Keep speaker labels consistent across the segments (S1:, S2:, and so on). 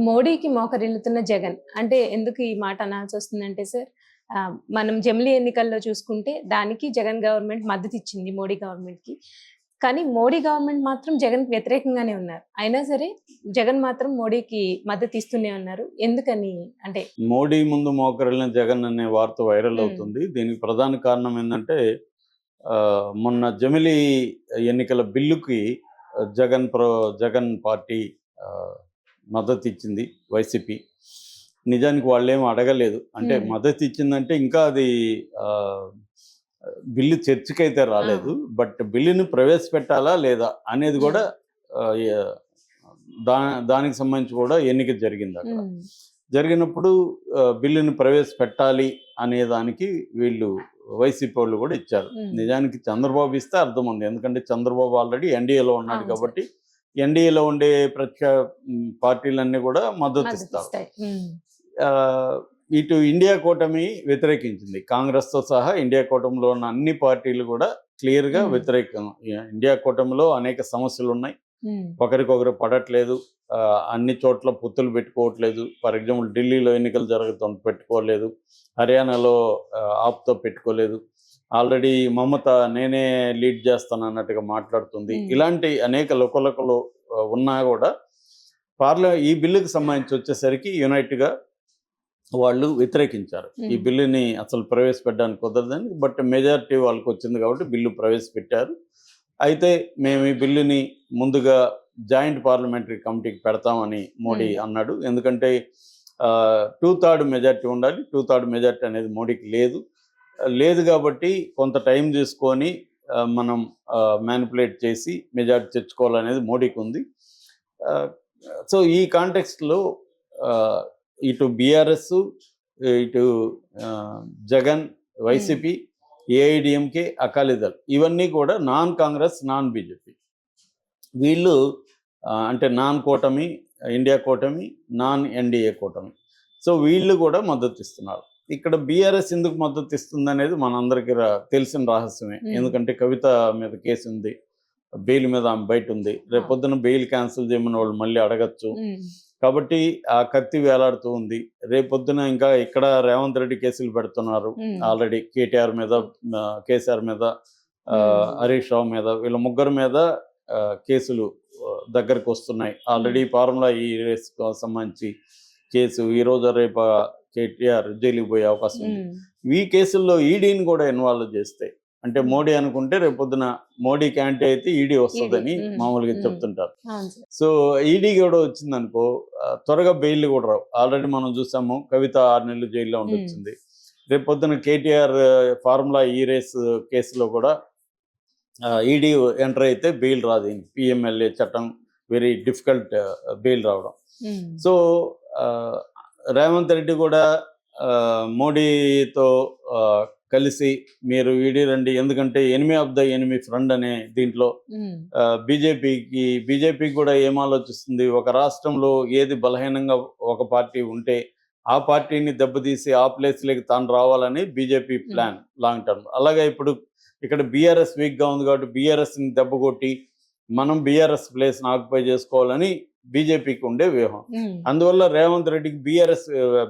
S1: మోడీకి మోకరిల్లుతున్న జగన్. అంటే ఎందుకు ఈ మాట అనాల్సొస్తుందంటే సార్, మనం జమిలీ ఎన్నికల్లో చూసుకుంటే దానికి జగన్ గవర్నమెంట్ మద్దతిచ్చింది మోడీ గవర్నమెంట్‌కి. కానీ మోడీ గవర్నమెంట్ మాత్రం జగన్‌కి వ్యతిరేకంగానే ఉన్నారు. అయినా సరే జగన్ మాత్రం మోడీకి మద్దతిస్తూనే ఉన్నారు. ఎందుకని? అంటే
S2: మోడీ ముందు మోకరిల్లిన జగన్ అనే వార్త వైరల్ అవుతుంది. దీనికి ప్రధాన కారణం ఏందంటే మొన్న జమిలీ ఎన్నికల బిల్లుకి జగన్ పార్టీ మద్దతిచ్చింది వైసీపీ. నిజానికి వాళ్ళేం అడగలేదు. అంటే మద్దతు ఇచ్చిందంటే ఇంకా అది బిల్లు చర్చకైతే రాలేదు. బట్ బిల్లుని ప్రవేశపెట్టాలా లేదా అనేది కూడా దానికి సంబంధించి కూడా ఎన్నిక జరిగింది. అక్కడ జరిగినప్పుడు బిల్లుని ప్రవేశపెట్టాలి అనే దానికి వీళ్ళు వైసీపీ వాళ్ళు కూడా ఇచ్చారు. నిజానికి చంద్రబాబు ఇస్తే అర్థం ఉంది. ఎందుకంటే చంద్రబాబు ఆల్రెడీ ఎన్డీఏలో ఉన్నాడు కాబట్టి ఎన్డీఏలో ఉండే పార్టీలన్నీ కూడా మద్దతు ఇస్తారు. ఇటు ఇండియా కూటమి వ్యతిరేకించింది. కాంగ్రెస్తో సహా ఇండియా కూటమిలో ఉన్న అన్ని పార్టీలు కూడా క్లియర్గా వ్యతిరేకం. ఇండియా కూటమిలో అనేక సమస్యలు ఉన్నాయి. ఒకరికొకరు పడట్లేదు. అన్ని చోట్ల పొత్తులు పెట్టుకోవట్లేదు. ఫర్ ఎగ్జాంపుల్ ఢిల్లీలో ఎన్నికలు జరుగుతుంది, పెట్టుకోలేదు. హర్యానాలో ఆప్తో పెట్టుకోలేదు. ఆల్రెడీ మమత నేనే లీడ్ చేస్తాను అన్నట్టుగా మాట్లాడుతుంది. ఇలాంటి అనేక లోకలు ఉన్నా కూడా ఈ బిల్లుకి సంబంధించి వచ్చేసరికి యునైట్గా వాళ్ళు వ్యతిరేకించారు. ఈ బిల్లుని అసలు ప్రవేశపెట్టడానికి కుదరదని. బట్ మెజారిటీ వాళ్ళకి వచ్చింది కాబట్టి బిల్లు ప్రవేశపెట్టారు. అయితే మేము ఈ బిల్లుని ముందుగా జాయింట్ పార్లమెంటరీ కమిటీకి పెడతామని మోడీ అన్నాడు. ఎందుకంటే 2/3 మెజార్టీ ఉండాలి. 2/3 మెజార్టీ అనేది మోడీకి లేదు కాబట్టి కొంత టైం తీసుకొని మనం మ్యానిపులేట్ చేసి మెజార్టీ తెచ్చుకోవాలనేది మోడీకి ఉంది. సో ఈ కాంటెక్స్ట్లో ఇటు బీఆర్ఎస్, ఇటు జగన్, వైసీపీ, ఏఐడిఎంకే, అకాలీదళ్ ఇవన్నీ కూడా నాన్ కాంగ్రెస్, నాన్ బీజేపీ. వీళ్ళు అంటే నాన్ కూటమి, ఇండియా కూటమి, నాన్ ఎన్డీఏ కూటమి. సో వీళ్ళు కూడా మద్దతు ఇస్తున్నారు. ఇక్కడ బీఆర్ఎస్ ఎందుకు మద్దతు ఇస్తుంది అనేది మనందరికీ తెలిసిన రహస్యమే. ఎందుకంటే కవిత మీద కేసు ఉంది, బెయిల్ మీద ఆమె బయట ఉంది. రేపొద్దున బెయిల్ క్యాన్సిల్ చేయమని వాళ్ళు మళ్ళీ అడగచ్చు. కాబట్టి ఆ కత్తి వేలాడుతూ ఉంది. రేపొద్దున ఇంకా ఇక్కడ రేవంత్ రెడ్డి కేసులు పెడుతున్నారు. ఆల్రెడీ కేటీఆర్ మీద, కేసీఆర్ మీద, హరీష్ రావు మీద, వీళ్ళ ముగ్గురు మీద కేసులు దగ్గరకు వస్తున్నాయి. ఆల్రెడీ ఫార్ములా ఈ రేస్కు సంబంధించి కేసు ఈరోజు రేపు కేటీఆర్ జైలుకి పోయే అవకాశం ఉంది. ఈ కేసుల్లో ఈడీని కూడా ఇన్వాల్వ్ చేస్తే, అంటే మోడీ అనుకుంటే రేపొద్దున మోడీకి యాంటీ అయితే ఈడీ వస్తుందని మామూలుగా చెప్తుంటారు. సో ఈడీ కూడా వచ్చిందనుకో త్వరగా బెయిల్ కూడా రావు. ఆల్రెడీ మనం చూసాము, కవిత 6 నెలలు జైల్లో ఉండొచ్చింది. రేపొద్దున కేటీఆర్ ఫార్ములా ఈ రేస్ కేసులో కూడా ఈడీ ఎంటర్ అయితే బెయిల్ రాదు. పిఎంఎల్ఏ చట్టం వెరీ డిఫికల్ట్ బెయిల్ రావడం. సో రేవంత్ రెడ్డి కూడా మోడీతో కలిసి మీరు ఈడీ రండి, ఎందుకంటే enemy of the enemy friend అనే దీంట్లో బీజేపీకి కూడా ఏం ఆలోచిస్తుంది, ఒక రాష్ట్రంలో ఏది బలహీనంగా ఒక పార్టీ ఉంటే ఆ పార్టీని దెబ్బతీసి ఆ ప్లేస్లోకి తాను రావాలని బీజేపీ ప్లాన్ లాంగ్ టర్మ్. అలాగే ఇప్పుడు ఇక్కడ బీఆర్ఎస్ వీక్గా ఉంది కాబట్టి బీఆర్ఎస్ని దెబ్బ కొట్టి మనం బీఆర్ఎస్ ప్లేస్ని ఆక్యుపై చేసుకోవాలని బీజేపీకి ఉండే వ్యూహం. అందువల్ల రేవంత్ రెడ్డికి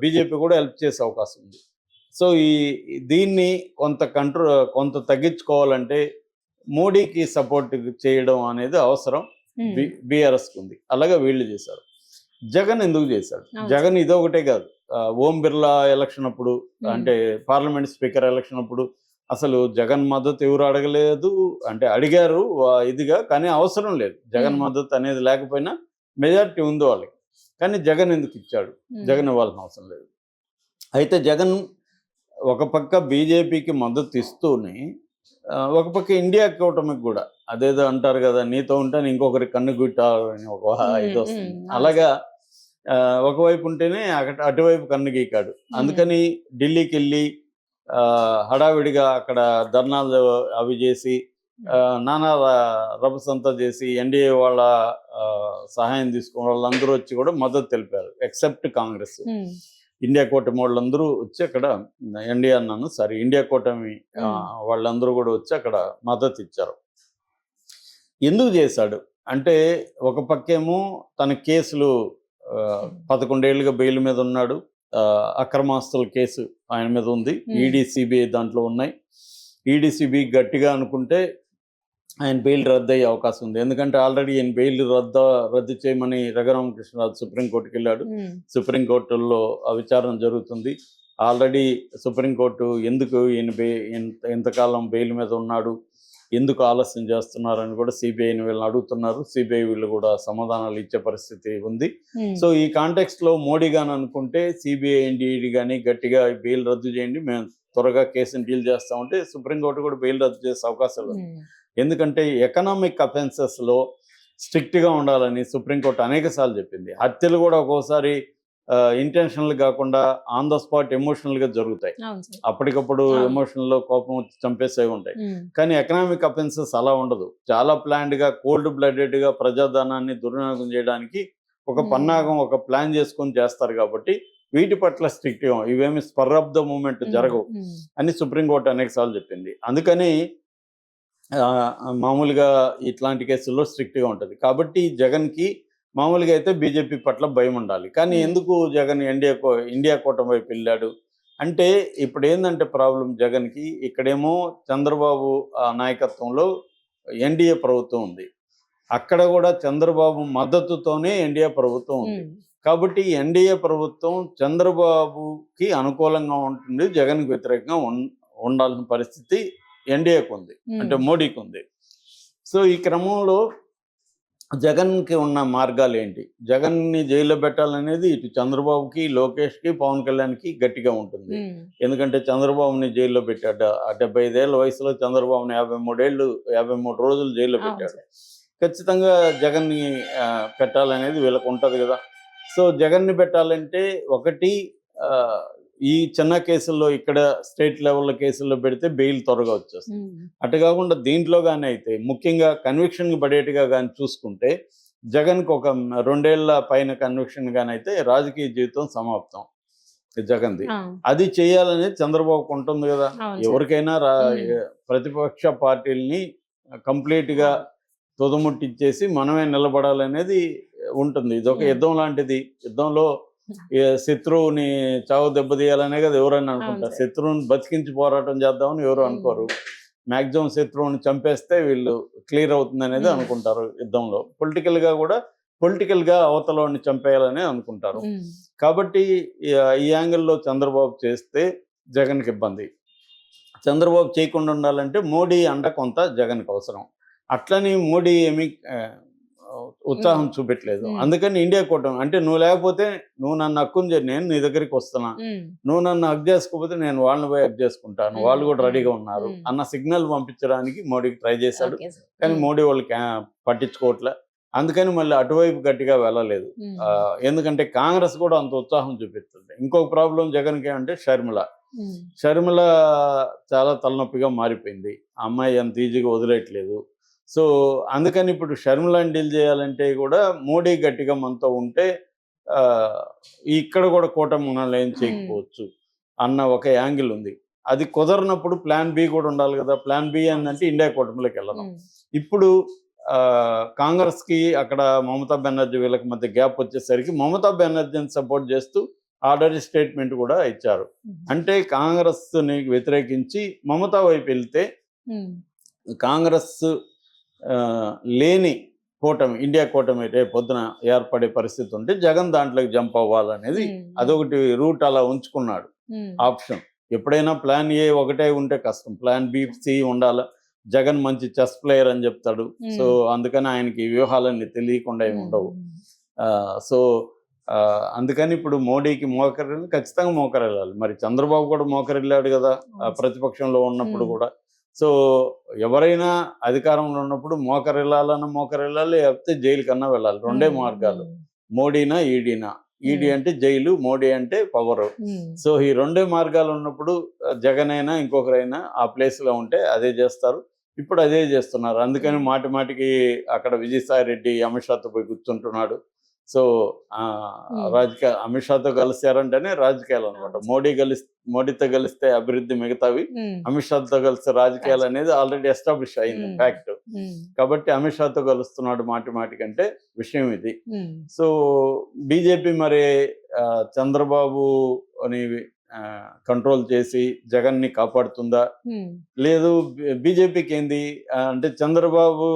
S2: బీజేపీ కూడా హెల్ప్ చేసే అవకాశం ఉంది. సో దీన్ని కొంత తగ్గించుకోవాలంటే మోడీకి సపోర్ట్ చేయడం అనేది అవసరం బీఆర్ఎస్కి ఉంది. అలాగే వీళ్ళు చేశారు. జగన్ ఎందుకు చేశాడు? జగన్ ఇదొకటే కాదు, ఓం బిర్లా ఎలక్షన్ అప్పుడు, అంటే పార్లమెంట్ స్పీకర్ ఎలక్షన్ అప్పుడు అసలు జగన్ మద్దతు ఎవరు అడగలేదు. అంటే అడిగారు ఇదిగా, కానీ అవసరం లేదు. జగన్ మద్దతు అనేది లేకపోయినా మెజారిటీ ఉంది వాళ్ళకి. కానీ జగన్ ఎందుకు ఇచ్చాడు? జగన్ ఇవ్వాల్సిన అవసరం లేదు. అయితే జగన్ ఒక పక్క బీజేపీకి మద్దతు ఇస్తూనే ఒక పక్క ఇండియా కూటమికి కూడా, అదేదో అంటారు కదా, నీతో ఉంటాను ఇంకొకరి కన్ను గుట్టాలని ఒక ఇది వస్తుంది. అలాగా ఒకవైపు ఉంటేనే అటువైపు కన్ను గీకాడు. అందుకని ఢిల్లీకి వెళ్ళి హడావిడిగా అక్కడ ధర్నాలు అవి చేసి నానా రభసంతా చేసి ఎన్డీఏ వాళ్ళ సహాయం తీసుకున్న వాళ్ళందరూ వచ్చి కూడా మద్దతు తెలిపారు. ఎక్సెప్ట్ కాంగ్రెస్. ఇండియా కూటమి వాళ్ళందరూ వచ్చి అక్కడ ఇండియా కూటమి వాళ్ళందరూ కూడా వచ్చి అక్కడ మద్దతు ఇచ్చారు. ఎందుకు చేశాడు అంటే, ఒక పక్కేమో తన కేసులు 11 ఏళ్ళుగా బెయిల్ మీద ఉన్నాడు. అక్రమాస్తుల కేసు ఆయన మీద ఉంది. ఈడీ సిబిఐ దాంట్లో ఉన్నాయి. ఈడీ సిబిఐ గట్టిగా అనుకుంటే ఆయన బెయిల్ రద్దు అయ్యే అవకాశం ఉంది. ఎందుకంటే ఆల్రెడీ ఈయన బెయిల్ రద్దు చేయమని రఘురామకృష్ణరాజు సుప్రీంకోర్టుకి వెళ్ళాడు. సుప్రీంకోర్టులో ఆ విచారణ జరుగుతుంది. ఆల్రెడీ సుప్రీంకోర్టు ఎందుకు ఈయన ఇంతకాలం బెయిల్ మీద ఉన్నాడు, ఎందుకు ఆలస్యం చేస్తున్నారని కూడా సిబిఐని వీళ్ళని అడుగుతున్నారు. సిబిఐ వీళ్ళు కూడా సమాధానాలు ఇచ్చే పరిస్థితి ఉంది. సో ఈ కాంటెక్స్ట్ లో మోడీ గాని అనుకుంటే సిబిఐ ఈడీ కానీ గట్టిగా బెయిల్ రద్దు చేయండి, మేము త్వరగా కేసుని డీల్ చేస్తామంటే సుప్రీంకోర్టు కూడా బెయిల్ రద్దు చేసే అవకాశాలు ఉంది. ఎందుకంటే ఎకనామిక్ అఫెన్సెస్ లో స్ట్రిక్ట్ గా ఉండాలని సుప్రీంకోర్టు అనేక సార్లు చెప్పింది. హత్యలు కూడా ఒక్కోసారి ఇంటెన్షనల్ కాకుండా ఆన్ ద స్పాట్ ఎమోషనల్ గా జరుగుతాయి. అప్పటికప్పుడు ఎమోషనల్ లో కోపం వచ్చి చంపేసేవి ఉంటాయి. కానీ ఎకనామిక్ అఫెన్సెస్ అలా ఉండదు. చాలా ప్లాన్డ్ గా కోల్డ్ బ్లడెడ్ గా ప్రజాధనాన్ని దుర్వినియోగం చేయడానికి ఒక పన్నాగం, ఒక ప్లాన్ చేసుకొని చేస్తారు. కాబట్టి వీటి పట్ల స్ట్రిక్ట్ గా, ఇవేమి స్పర్ ఆఫ్ ద మూమెంట్ జరగవు అని సుప్రీంకోర్టు అనేక సార్లు చెప్పింది. అందుకని మామూలుగా ఇట్లాంటి కేసుల్లో స్ట్రిక్ట్ గా ఉంటుంది. కాబట్టి జగన్ కి మామూలుగా అయితే బీజేపీ పట్ల భయం ఉండాలి. కానీ ఎందుకు జగన్ ఇండియా కూటమి వైపు వెళ్ళాడు అంటే, ఇప్పుడు ఏంటంటే ప్రాబ్లం జగన్కి, ఇక్కడేమో చంద్రబాబు నాయకత్వంలో ఎన్డీఏ ప్రభుత్వం ఉంది, అక్కడ కూడా చంద్రబాబు మద్దతుతోనే ఎన్డీఏ ప్రభుత్వం ఉంది. కాబట్టి ఎన్డీఏ ప్రభుత్వం చంద్రబాబుకి అనుకూలంగా ఉంటుంది, జగన్కి వ్యతిరేకంగా ఉండాల్సిన పరిస్థితి ఎన్డీఏకి ఉంది, అంటే మోడీకి ఉంది. సో ఈ క్రమంలో జగన్కి ఉన్న మార్గాలు ఏంటి? జగన్ని జైల్లో పెట్టాలనేది ఇటు చంద్రబాబుకి, లోకేష్కి, పవన్ కళ్యాణ్కి గట్టిగా ఉంటుంది. ఎందుకంటే చంద్రబాబుని జైల్లో పెట్టాడు. 75 ఏళ్ళ వయసులో చంద్రబాబుని 53 రోజులు జైల్లో పెట్టాడు. ఖచ్చితంగా జగన్ని పెట్టాలనేది వీళ్ళకు ఉంటుంది కదా. సో జగన్ని పెట్టాలంటే ఒకటి, ఈ చిన్న కేసుల్లో ఇక్కడ స్టేట్ లెవెల్లో కేసుల్లో పెడితే బెయిల్ త్వరగా వచ్చేస్తుంది. అటు కాకుండా దీంట్లో కానీ అయితే ముఖ్యంగా కన్విక్షన్కి పడేట్టుగా కానీ చూసుకుంటే జగన్కి ఒక 2 ఏళ్ల పైన కన్విక్షన్ కానీ అయితే రాజకీయ జీవితం సమాప్తం జగన్ది. అది చేయాలనేది చంద్రబాబుకు ఉంటుంది కదా. ఎవరికైనా ప్రతిపక్ష పార్టీలని కంప్లీట్గా తుదముట్టించేసి మనమే నిలబడాలనేది ఉంటుంది. ఇదొక యుద్ధం లాంటిది. యుద్ధంలో శత్రువుని చావు దెబ్బతీయాలనే కదా ఎవరైనా అనుకుంటారు. శత్రువుని బతికించి పోరాటం చేద్దామని ఎవరు అనుకోరు. మ్యాక్సిమం శత్రువుని చంపేస్తే వీళ్ళు క్లియర్ అవుతుంది అనేది అనుకుంటారు యుద్ధంలో. పొలిటికల్గా అవతలని చంపేయాలని అనుకుంటారు. కాబట్టి ఈ యాంగిల్లో చంద్రబాబు చేస్తే జగన్కి ఇబ్బంది. చంద్రబాబు చేయకుండా ఉండాలంటే మోడీ అండ కొంత జగన్కి అవసరం. అట్లని మోడీ ఏమి ఉత్సాహం చూపెట్టలేదు. అందుకని ఇండియా కూటమి అంటే, నువ్వు లేకపోతే నువ్వు నన్ను హక్కుని నేను నీ దగ్గరికి వస్తున్నా, నువ్వు నన్ను హక్ చేసుకోకపోతే నేను వాళ్ళని పోయి హక్ చేసుకుంటాను, వాళ్ళు కూడా రెడీగా ఉన్నారు అన్న సిగ్నల్ పంపించడానికి మోడీకి ట్రై చేశాడు. కానీ మోడీ వాళ్ళు పట్టించుకోవట్లే. అందుకని మళ్ళీ అటువైపు గట్టిగా వెళ్ళలేదు. ఎందుకంటే కాంగ్రెస్ కూడా అంత ఉత్సాహం చూపిస్తుంది. ఇంకొక ప్రాబ్లం జగన్కి అంటే షర్మిల చాలా తలనొప్పిగా మారిపోయింది. ఆ అమ్మాయి అంత ఈజీగా వదిలేయట్లేదు. సో అందుకని ఇప్పుడు షర్మిలని డీల్ చేయాలంటే కూడా మోడీ గట్టిగా మనతో ఉంటే ఇక్కడ కూడా కూటమి మనల్ని ఏం చేయకపోవచ్చు అన్న ఒక యాంగిల్ ఉంది. అది కుదరనప్పుడు ప్లాన్ బి కూడా ఉండాలి కదా. ప్లాన్ బి ఏంటంటే ఇండియా కూటమిలోకి వెళ్ళడం. ఇప్పుడు కాంగ్రెస్కి అక్కడ మమతా బెనర్జీ వీళ్ళకి మధ్య గ్యాప్ వచ్చేసరికి మమతా బెనర్జీని సపోర్ట్ చేస్తూ ఆల్రెడీ స్టేట్మెంట్ కూడా ఇచ్చారు. అంటే కాంగ్రెస్ని వ్యతిరేకించి మమతా వైపు వెళ్తే కాంగ్రెస్ లేని కూటమి, ఇండియా కూటమి రేపు పొద్దున ఏర్పడే పరిస్థితి ఉంటే జగన్ దాంట్లోకి జంప్ అవ్వాలనేది అదొకటి రూట్ అలా ఉంచుకున్నాడు ఆప్షన్. ఎప్పుడైనా ప్లాన్ ఏ ఒకటే ఉంటే కష్టం, ప్లాన్ బి, సి ఉండాలి. జగన్ మంచి చెస్ ప్లేయర్ అని చెప్తాడు. సో అందుకని ఆయనకి వ్యూహాలన్నీ తెలియకుండా ఏమి ఉండవు. సో అందుకని ఇప్పుడు మోడీకి మోకరిల్లి ఖచ్చితంగా మోకరిల్లాలి. మరి చంద్రబాబు కూడా మోకరిల్లాడు కదా ప్రతిపక్షంలో ఉన్నప్పుడు కూడా. సో ఎవరైనా అధికారంలో ఉన్నప్పుడు మోకరిల్లాలి, లేకపోతే జైలు కన్నా వెళ్ళాలి. రెండే మార్గాలు, మోడీనా ఈడీనా. ఈడీ అంటే జైలు, మోడీ అంటే పవర్. సో ఈ రెండే మార్గాలు ఉన్నప్పుడు జగన్ అయినా ఇంకొకరైనా ఆ ప్లేస్లో ఉంటే అదే చేస్తారు. ఇప్పుడు అదే చేస్తున్నారు. అందుకని మాటికి అక్కడ విజయసాయి రెడ్డి అమిత్ షాతో పోయి కూర్చుంటున్నాడు. సో రాజకీయ అమిత్ షాతో కలిసారంటేనే రాజకీయాలు అనమాట. మోడీతో కలిస్తే అభివృద్ధి మిగతావి, అమిత్ షాతో కలిస్తే రాజకీయాలు అనేది ఆల్రెడీ ఎస్టాబ్లిష్ అయింది ఫ్యాక్ట్. కాబట్టి అమిత్ షాతో కలుస్తున్నాడు మాటి కంటే విషయం ఇది. సో బీజేపీ మరి చంద్రబాబు అని కంట్రోల్ చేసి జగన్ ని కాపాడుతుందా? లేదు. బీజేపీకి ఏంది అంటే చంద్రబాబు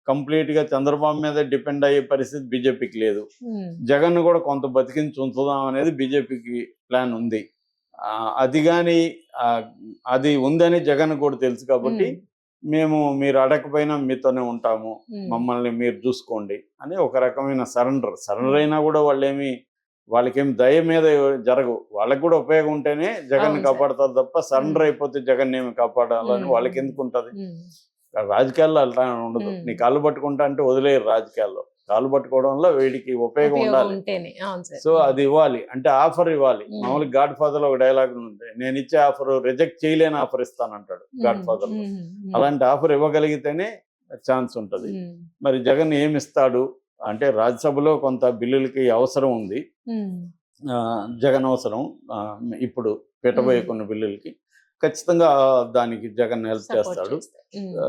S2: కంప్లీట్ గా చంద్రబాబు మీద డిపెండ్ అయ్యే పరిస్థితి బీజేపీకి లేదు. జగన్ కూడా కొంత బతికించి ఉంచుదాం అనేది బీజేపీకి ప్లాన్ ఉంది. అది కానీ అది ఉందని జగన్ కూడా తెలుసు. కాబట్టి మీరు అడగకపోయినా మీతోనే ఉంటాము, మమ్మల్ని మీరు చూసుకోండి అని ఒక రకమైన సరెండర్ అయినా కూడా వాళ్ళకేం దయ మీద జరగవు. వాళ్ళకి కూడా ఉపయోగం ఉంటేనే జగన్ కాపాడతారు తప్ప సరెండర్ అయిపోతే జగన్ ఏమి కాపాడాలని వాళ్ళకి ఎందుకు ఉంటది? రాజకీయాల్లో అట్లా ఉండదు. నీ కాళ్ళు పట్టుకుంటా అంటే వదిలేరు. రాజకీయాల్లో కాళ్ళు పట్టుకోవడంలో వీడికి ఉపయోగం ఉండాలి. సో అది ఇవ్వాలి అంటే ఆఫర్ ఇవ్వాలి. మామూలుగా గాడ్ ఫాదర్ లో ఒక డైలాగ్ ఉంది, నేను ఇచ్చే ఆఫర్ రిజెక్ట్ చేయలేని ఆఫర్ ఇస్తానంటాడు గాడ్ ఫాదర్ లో. అలాంటి ఆఫర్ ఇవ్వగలిగితేనే ఛాన్స్ ఉంటది. మరి జగన్ ఏమి ఇస్తాడు అంటే రాజ్యసభలో కొంత బిల్లులకి అవసరం ఉంది. జగన్ అవసరం ఇప్పుడు పెట్టబోయే కొన్ని బిల్లులకి ఖచ్చితంగా దానికి జగన్ హెల్ప్ చేస్తాడు.